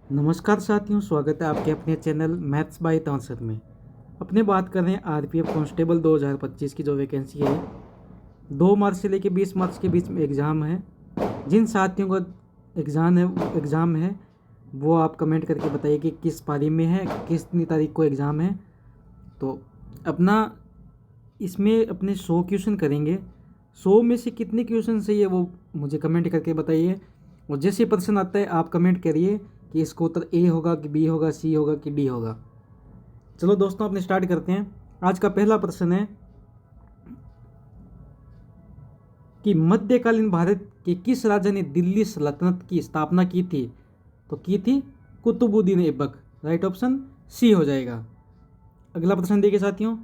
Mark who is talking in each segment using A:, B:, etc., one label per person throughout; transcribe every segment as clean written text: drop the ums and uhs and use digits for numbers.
A: नमस्कार साथियों, स्वागत है आपके अपने चैनल मैथ्स बाय तानसर में। अपने बात कर रहे हैं आरपीएफ कांस्टेबल 2025 की जो वैकेंसी है। 2 मार्च से लेकर 20 मार्च के बीच में एग्ज़ाम है। जिन साथियों का एग्ज़ाम है वो आप कमेंट करके बताइए कि किस पारी में है, कितनी तारीख को एग्ज़ाम है। तो अपना इसमें अपने 100 क्वेश्चन करेंगे। 100 में से कितने क्वेश्चन सही है वो मुझे कमेंट करके बताइए। और जैसे प्रश्न आता है आप कमेंट करिए कि इसका उत्तर ए होगा कि बी होगा, सी होगा कि डी होगा। चलो दोस्तों, अपने स्टार्ट करते हैं। आज का पहला प्रश्न है कि मध्यकालीन भारत के किस राजा ने दिल्ली सल्तनत की स्थापना की थी? तो की थी Qutubuddin Aibak. Right option C हो जाएगा। अगला प्रश्न देखिए साथियों,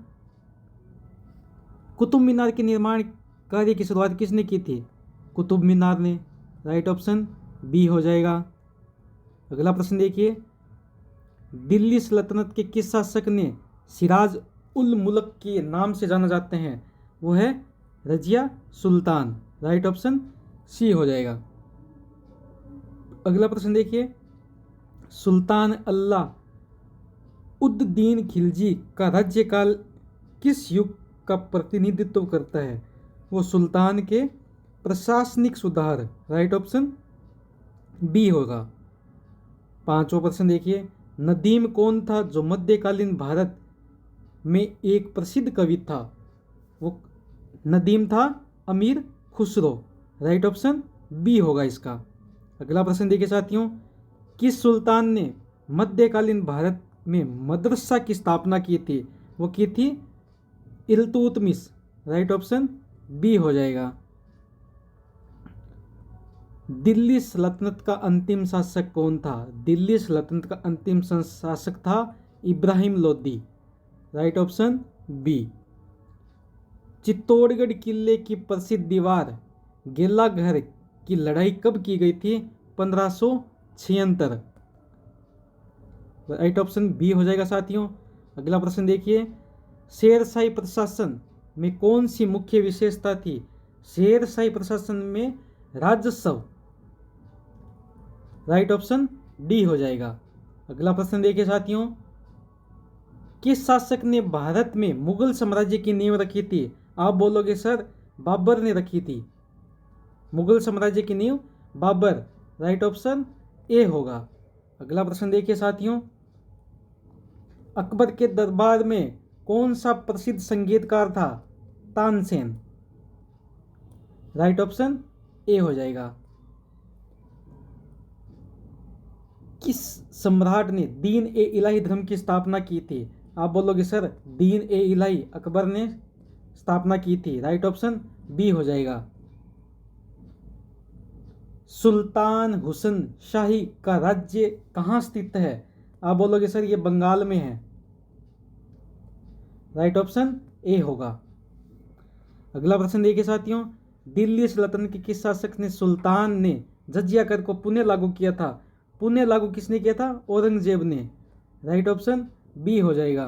A: कुतुब मीनार के निर्माण कार्य की शुरुआत किसने की थी? कुतुब मीनार ने। राइट ऑप्शन बी हो जाएगा। अगला प्रश्न देखिए, दिल्ली सल्तनत के किस शासक ने सिराज उल मुल्क के नाम से जाना जाते हैं? वो है Razia Sultan. Right option C हो जाएगा। अगला प्रश्न देखिए, सुल्तान अल्लाह उद दीन खिलजी का राज्यकाल किस युग का प्रतिनिधित्व करता है? वो सुल्तान के प्रशासनिक सुधार। राइट ऑप्शन बी होगा। पांचवा प्रश्न देखिए, नदीम कौन था जो मध्यकालीन भारत में एक प्रसिद्ध कवि था? वो नदीम था अमीर खुसरो। राइट ऑप्शन बी होगा इसका। अगला प्रश्न देखिए साथियों, किस सुल्तान ने मध्यकालीन भारत में मदरसा की स्थापना की थी? वो की थी इल्तुतमिश। राइट ऑप्शन बी हो जाएगा। दिल्ली सल्तनत का अंतिम शासक कौन था? दिल्ली सल्तनत का अंतिम शासक था Ibrahim Lodi. Right option B. Chittorgarh किले की प्रसिद्ध दीवार गेलाघर की लड़ाई कब की गई थी? 1576। राइट ऑप्शन बी हो जाएगा साथियों। अगला प्रश्न देखिए, शेरशाही प्रशासन में कौन सी मुख्य विशेषता थी? शेरशाही प्रशासन में राजस्व। राइट ऑप्शन डी हो जाएगा। अगला प्रश्न देखिए साथियों, किस शासक ने भारत में मुगल साम्राज्य की नींव रखी थी? आप बोलोगे सर बाबर ने रखी थी। मुगल साम्राज्य की नींव बाबर। राइट ऑप्शन ए होगा। अगला प्रश्न देखिए साथियों, अकबर के दरबार में कौन सा प्रसिद्ध संगीतकार था? तानसेन। राइट ऑप्शन ए हो जाएगा। किस सम्राट ने दीन ए इलाही धर्म की स्थापना की थी? आप बोलोगे सर दीन ए इलाही अकबर ने स्थापना की थी। राइट ऑप्शन बी हो जाएगा। सुल्तान हुसैन शाही का राज्य कहाँ स्थित है? आप बोलोगे सर ये बंगाल में है। राइट ऑप्शन ए होगा। अगला प्रश्न देखिए साथियों, दिल्ली सल्तनत के किस शासक ने सुल्तान ने जजिया कर को पुनः लागू किया था? पुनः लागू किसने किया था? औरंगजेब ने। राइट ऑप्शन बी हो जाएगा।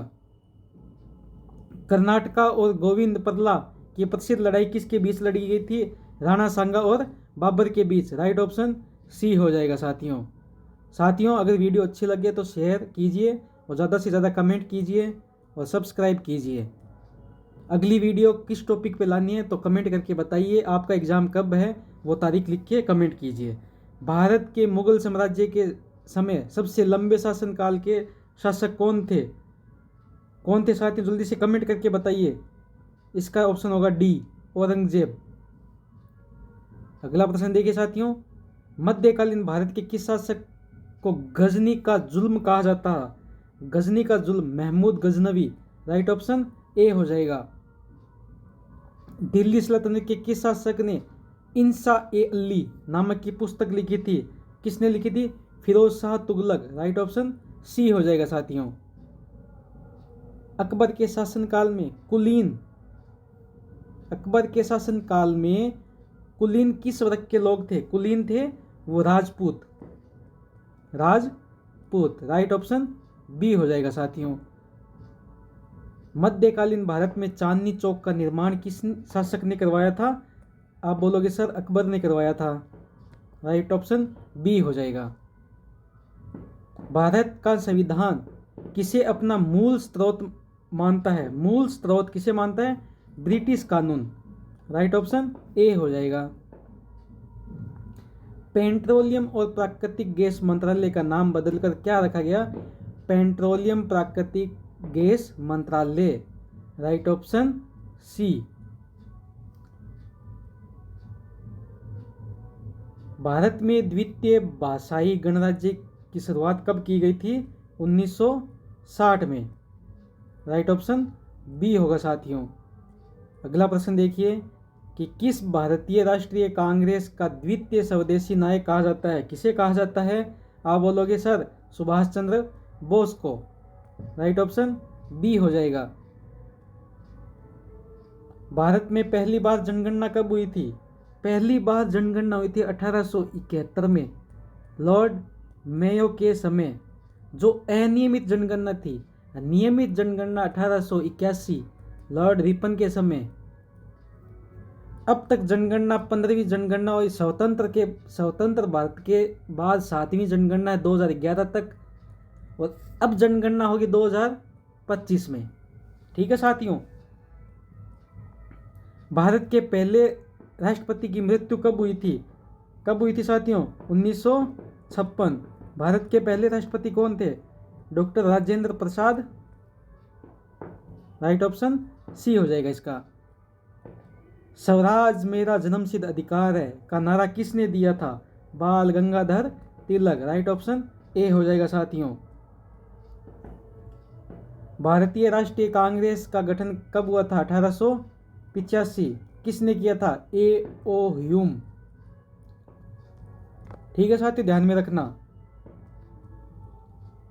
A: कर्नाटका और गोविंदपल्ला की प्रसिद्ध लड़ाई किसके बीच लड़ी गई थी? राणा सांगा और बाबर के बीच। राइट ऑप्शन सी हो जाएगा साथियों अगर वीडियो अच्छी लगे तो शेयर कीजिए और ज़्यादा से ज़्यादा कमेंट कीजिए और सब्सक्राइब कीजिए। अगली वीडियो किस टॉपिक पे लानी है तो कमेंट करके बताइए। आपका एग्ज़ाम कब है वो तारीख लिख के कमेंट कीजिए। भारत के मुगल साम्राज्य के समय सबसे लंबे शासनकाल के शासक कौन थे? साथियों जल्दी से कमेंट करके बताइए। इसका ऑप्शन होगा डी, औरंगजेब। अगला प्रश्न देखिए साथियों, मध्यकालीन भारत के किस शासक को गजनी का जुल्म कहा जाता है? गजनी का जुल्म Mahmud Ghaznavi. Right option A हो जाएगा। दिल्ली सल्तनत के किस शासक ने इंसा ए अली नामक की पुस्तक लिखी थी? किसने लिखी थी? Firoz Shah Tughlaq. Right option C हो जाएगा साथियों। अकबर के शासनकाल में कुलीन किस वर्ग के लोग थे? कुलीन थे वो राजपूत। राइट ऑप्शन बी हो जाएगा साथियों। मध्यकालीन भारत में चांदनी चौक का निर्माण किस शासक ने करवाया था? आप बोलोगे सर अकबर ने करवाया था। राइट ऑप्शन बी हो जाएगा। भारत का संविधान किसे अपना मूल स्रोत मानता है? मूल स्रोत किसे मानता है? ब्रिटिश कानून। राइट ऑप्शन ए हो जाएगा। पेट्रोलियम और प्राकृतिक गैस मंत्रालय का नाम बदलकर क्या रखा गया? पेट्रोलियम प्राकृतिक गैस मंत्रालय। राइट ऑप्शन सी। भारत में द्वितीय भाषाई गणराज्य की शुरुआत कब की गई थी? 1960 में। राइट ऑप्शन बी होगा साथियों। अगला प्रश्न देखिए कि किस भारतीय राष्ट्रीय कांग्रेस का द्वितीय स्वदेशी नायक कहा जाता है? किसे कहा जाता है? आप बोलोगे सर सुभाष चंद्र बोस को। राइट ऑप्शन बी हो जाएगा। भारत में पहली बार जनगणना कब हुई थी? पहली बार जनगणना हुई थी 1871 में, लॉर्ड मेयो के समय, जो अनियमित जनगणना थी। नियमित जनगणना 1881 लॉर्ड रिपन के समय। अब तक जनगणना 15वीं जनगणना और स्वतंत्र भारत के बाद 7वीं जनगणना है 2011 तक, और अब जनगणना होगी 2025 में। ठीक है साथियों। भारत के पहले राष्ट्रपति की मृत्यु कब हुई थी? कब हुई थी साथियों? 1956। भारत के पहले राष्ट्रपति कौन थे? Doctor Rajendra Prasad. Right option C हो जाएगा इसका। स्वराज मेरा जन्मसिद्ध अधिकार है का नारा किसने दिया था? बाल Gangadhar Tilak. Right option A हो जाएगा साथियों। भारतीय राष्ट्रीय कांग्रेस का गठन कब हुआ था? 1885। किसने किया था? ए ओ ह्यूम। ठीक है साथियों, ध्यान में रखना।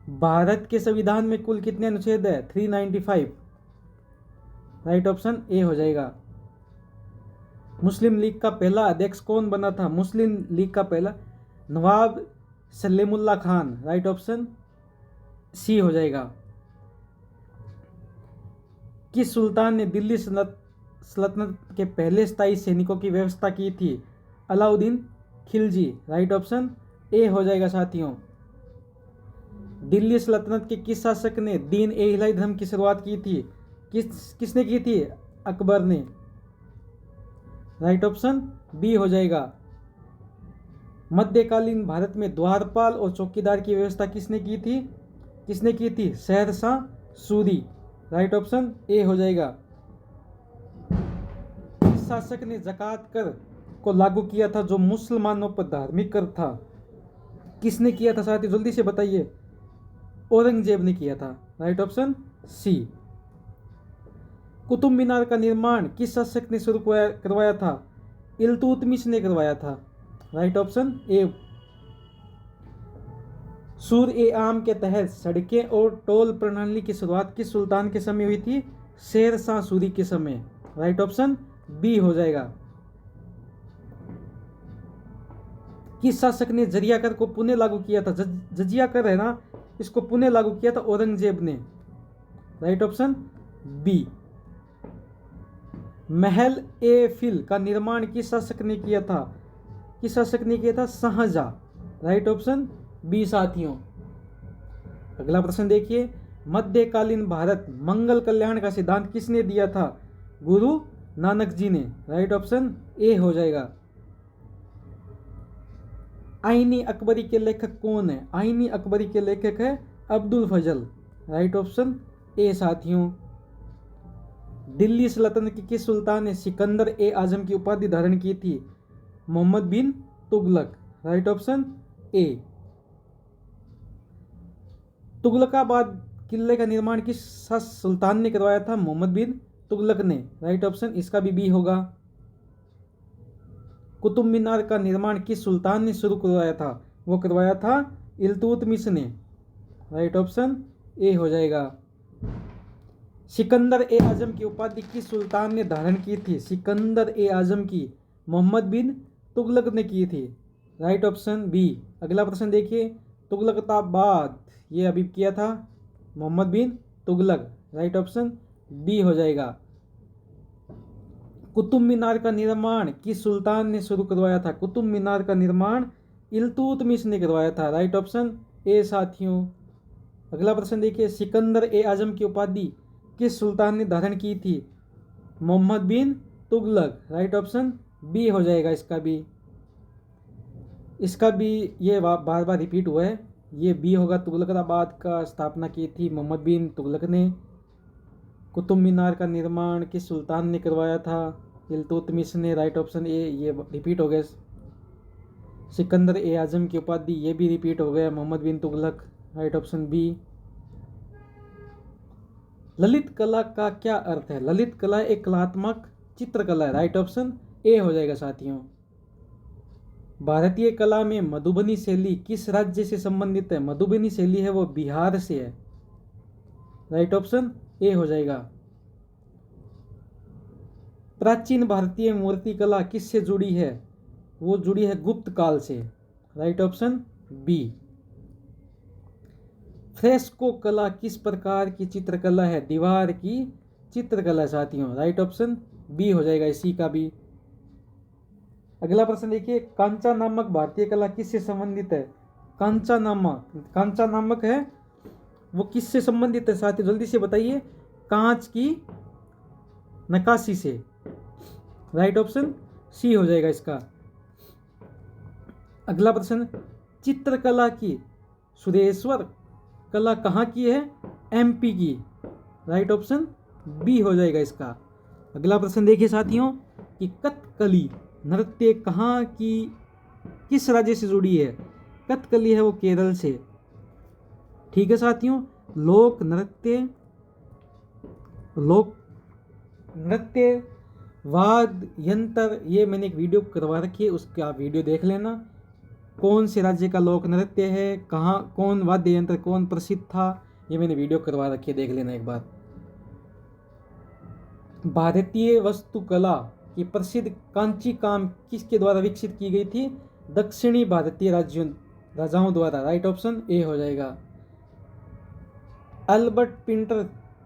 A: भारत के संविधान में कुल कितने अनुच्छेद है? 395। राइट ऑप्शन ए हो जाएगा। मुस्लिम लीग का पहला अध्यक्ष कौन बना था? मुस्लिम लीग का पहला नवाब Salimullah Khan. Right option C हो जाएगा। किस सुल्तान ने दिल्ली सल्तनत के पहले स्थायी सैनिकों की व्यवस्था की थी? Alauddin Khilji. Right option A हो जाएगा साथियों। दिल्ली सल्तनत के किस शासक ने दीन ए इलाही धर्म की शुरुआत की थी? किसने की थी? अकबर ने। राइट ऑप्शन बी हो जाएगा। मध्यकालीन भारत में द्वारपाल और चौकीदार की व्यवस्था किसने की थी? किसने की थी? Shershah Suri. Right option A हो जाएगा। किस शासक ने ज़कात कर को लागू किया था जो मुसलमानों पर धार्मिक कर था? किसने किया था साथियों? जल्दी से बताइए। औरंगजेब ने किया था। Right option C. Qutub Minar का निर्माण किस शासक ने शुरू करवाया था? इल्तुतमिश ने करवाया था। राइट ऑप्शन ए। सूर ए आम के तहत सड़कें और टोल प्रणाली की शुरुआत किस सुल्तान के समय हुई थी? शेरशाह सूरी के समय। राइट ऑप्शन बी हो जाएगा। किस शासक ने जरिया कर को पुनः लागू किया था? जजिया कर है ना, इसको पुनः लागू किया था औरंगजेब ने। Right option B. महल ए फिल का निर्माण किस शासक ने किया था? किस शासक ने किया था? शाहजहां। राइट ऑप्शन बी साथियों। अगला प्रश्न देखिए। मध्यकालीन भारत मंगल कल्याण का सिद्धांत किसने दिया था? गुरु नानक जी ने। राइट ऑप्शन ए हो जाएगा। आईनी अकबरी के लेखक कौन है? आईनी अकबरी के लेखक है अब्दुल फजल। राइट ऑप्शन ए साथियों। दिल्ली सल्तनत के किस सुल्तान ने सिकंदर ए आजम की उपाधि धारण की थी? Mohammad bin Tughlaq. Right option A. Tughlaqabad किले का निर्माण किस सुल्तान ने करवाया था? मोहम्मद बिन तुगलक ने। राइट ऑप्शन इसका भी बी होगा। कुतुब मीनार का निर्माण किस सुल्तान ने शुरू करवाया था? वो करवाया था इल्तुतमिश ने। राइट ऑप्शन ए हो जाएगा। सिकंदर ए आजम की उपाधि किस सुल्तान ने धारण की थी? सिकंदर ए आजम की मोहम्मद बिन तुगलक ने की थी। Right option B. अगला प्रश्न देखिए। तुगलकाबाद ये अभी किया था Mohammad bin Tughlaq. Right option B हो जाएगा। कुतुब मीनार का निर्माण किस सुल्तान ने शुरू करवाया था? कुतुब मीनार का निर्माण इल्तुतमिश ने करवाया था। राइट ऑप्शन ए साथियों। अगला प्रश्न देखिए, सिकंदर ए आजम की उपाधि किस सुल्तान ने धारण की थी? Mohammad bin Tughlaq. Right option B हो जाएगा इसका भी। इसका भी ये बार बार रिपीट हुआ है, ये बी होगा। तुगलकाबाद का स्थापना की थी मोहम्मद बिन तुगलक ने। कुतुब मीनार का निर्माण किस सुल्तान ने करवाया था? इल्तुतमिश ने। राइट ऑप्शन ए, ये रिपीट हो गया। सिकंदर ए आजम की उपाधि, ये भी रिपीट हो गया, Mohammad bin Tughlaq. Right option B. ललित कला का क्या अर्थ है? ललित कला एक कलात्मक चित्रकला है। राइट ऑप्शन ए हो जाएगा साथियों। भारतीय कला में मधुबनी शैली किस राज्य से संबंधित है? मधुबनी शैली है वो बिहार से है। राइट ऑप्शन ए हो जाएगा। प्राचीन भारतीय मूर्ति कला किससे जुड़ी है? वो जुड़ी है गुप्त काल से। Right option B. फ्रेस्को कला किस प्रकार की चित्रकला है? दीवार की चित्रकला साथियों। राइट ऑप्शन बी हो जाएगा इसी का भी। अगला प्रश्न देखिए, कांचा नामक भारतीय कला किससे संबंधित है? कांचा नामक है वो किससे संबंधित है साथियों? जल्दी से बताइए। कांच की नक्काशी से। राइट ऑप्शन सी हो जाएगा इसका। अगला प्रश्न, चित्रकला की सुरेश्वर कला कहाँ की है? एमपी की। राइट ऑप्शन बी हो जाएगा इसका। अगला प्रश्न देखिए साथियों कि कथकली नृत्य कहाँ की, किस राज्य से जुड़ी है? कथकली है वो केरल से। ठीक है साथियों। लोक नृत्य वाद्य यंत्र, ये मैंने एक वीडियो करवा रखी है, उसका आप वीडियो देख लेना। कौन से राज्य का लोक नृत्य है, कहाँ, कौन वाद्य यंत्र कौन प्रसिद्ध था, ये मैंने वीडियो करवा रखी है, देख लेना एक बार। भारतीय वास्तुकला की प्रसिद्ध कांची काम किसके द्वारा विकसित की गई थी? दक्षिणी भारतीय राजाओं द्वारा। राइट ऑप्शन ए हो जाएगा। अल्बर्ट पिंटर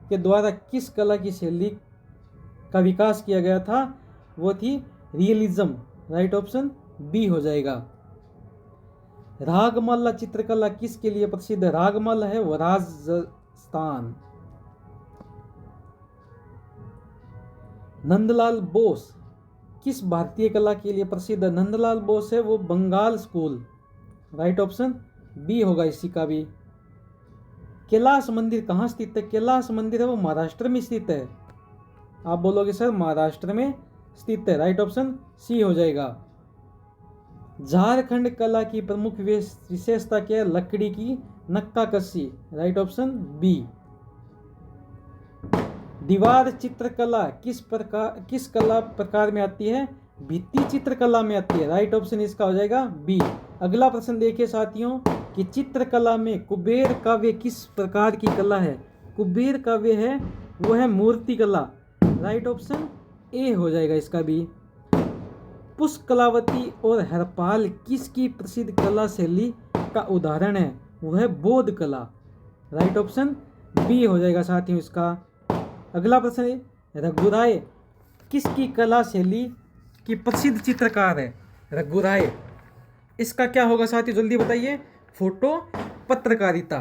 A: के द्वारा किस कला की शैली का विकास किया गया था? वो थी रियलिज्म। राइट ऑप्शन बी हो जाएगा। रागमाला चित्रकला किसके लिए प्रसिद्ध है? रागमाला है वो राजस्थान। नंदलाल बोस किस भारतीय कला के लिए प्रसिद्ध है? नंदलाल बोस है वो Bengal school. Right option B होगा इसी का भी। कैलाश मंदिर कहाँ स्थित है? कैलाश मंदिर है वो महाराष्ट्र में स्थित है। आप बोलोगे सर महाराष्ट्र में स्थित है। राइट ऑप्शन सी हो जाएगा। झारखंड कला की प्रमुख विशेषता क्या है? लकड़ी की नक्काशी। Right option B. दीवार चित्रकला किस कला प्रकार में आती है? भित्ति चित्रकला में आती है। राइट ऑप्शन इसका हो जाएगा बी। अगला प्रश्न देखिए साथियों कि चित्रकला में कुबेर काव्य किस प्रकार की कला है? कुबेर काव्य है वो है मूर्ति कला। राइट ऑप्शन ए हो जाएगा इसका भी। पुष्कलावती और हरपाल किसकी प्रसिद्ध कला शैली का उदाहरण है? वो है बौद्ध कला। राइट ऑप्शन बी हो जाएगा साथियों इसका। अगला प्रश्न है, रघुराय किसकी कला शैली की प्रसिद्ध चित्रकार है? रघुराय, इसका क्या होगा साथियों जल्दी बताइए। फोटो पत्रकारिता।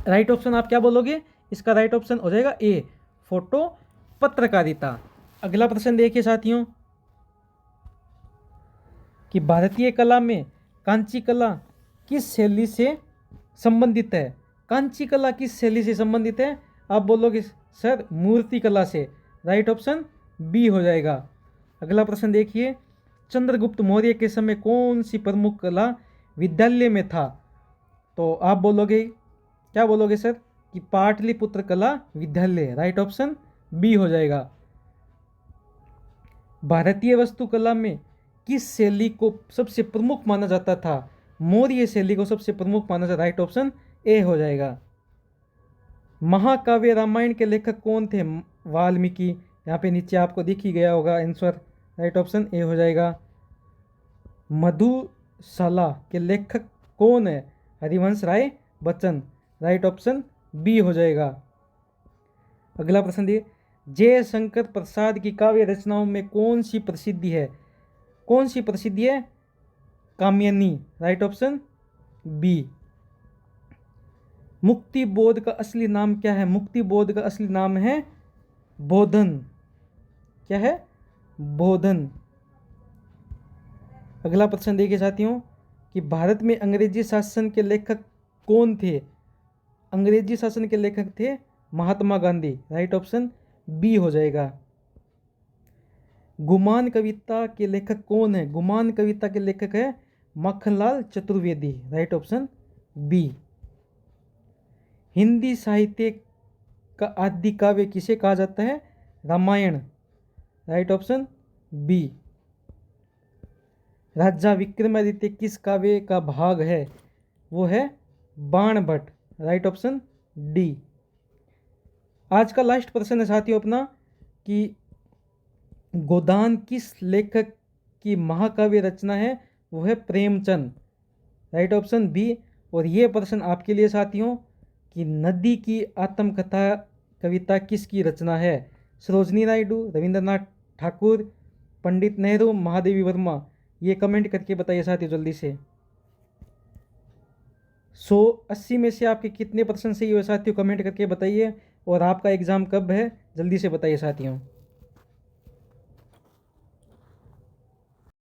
A: राइट ऑप्शन आप क्या बोलोगे? इसका राइट ऑप्शन हो जाएगा ए, फोटो पत्रकारिता। अगला प्रश्न देखिए साथियों कि भारतीय कला में कांची कला किस शैली से संबंधित है? कांची कला किस शैली से संबंधित है? आप बोलोगे सर मूर्ति कला से। राइट ऑप्शन बी हो जाएगा। अगला प्रश्न देखिए, चंद्रगुप्त मौर्य के समय कौन सी प्रमुख कला विद्यालय में था? तो आप बोलोगे, क्या बोलोगे सर कि पाटलिपुत्र कला विद्यालय। राइट ऑप्शन बी हो जाएगा। भारतीय वास्तुकला में किस शैली को सबसे प्रमुख माना जाता था? मौर्य शैली को सबसे प्रमुख माना जाता। राइट ऑप्शन ए हो जाएगा। महाकाव्य रामायण के लेखक कौन थे? वाल्मीकि। यहाँ पे नीचे आपको दिख ही गया होगा आंसर। राइट ऑप्शन ए हो जाएगा। मधुशाला के लेखक कौन है? Harivansh Rai Bachchan. Right option B हो जाएगा। अगला प्रश्न दिए, जयशंकर प्रसाद की काव्य रचनाओं में कौन सी प्रसिद्धि है? कौन सी प्रसिद्धि है? Kamayani. Right option B. Muktibodh का असली नाम क्या है? मुक्ति बोध का असली नाम है बोधन। क्या है? बोधन। अगला प्रश्न देखिए साथियों कि भारत में अंग्रेजी शासन के लेखक कौन थे? अंग्रेजी शासन के लेखक थे Mahatma Gandhi. Right option B हो जाएगा। गुमान कविता के लेखक कौन है? गुमान कविता के लेखक है Makhanlal Chaturvedi. Right option B. Hindi साहित्य का आदि काव्य किसे कहा जाता है? Ramayan. Right option B. Raja Vikramaditya किस काव्य का भाग है? वो है बाण भट्ट। Right option D. आज का लास्ट प्रश्न है साथियों अपना कि गोदान किस लेखक की महाकाव्य रचना है? वो है प्रेमचंद। Right option B. और ये प्रश्न आपके लिए साथियों कि नदी की आत्मकथा कविता किसकी रचना है? सरोजनी नायडू, रविंद्रनाथ ठाकुर, पंडित नेहरू, महादेवी वर्मा। ये कमेंट करके बताइए साथियों जल्दी से। 180 में से आपके कितने % सही हुए साथियों? कमेंट करके बताइए। और आपका एग्ज़ाम कब है जल्दी से बताइए साथियों।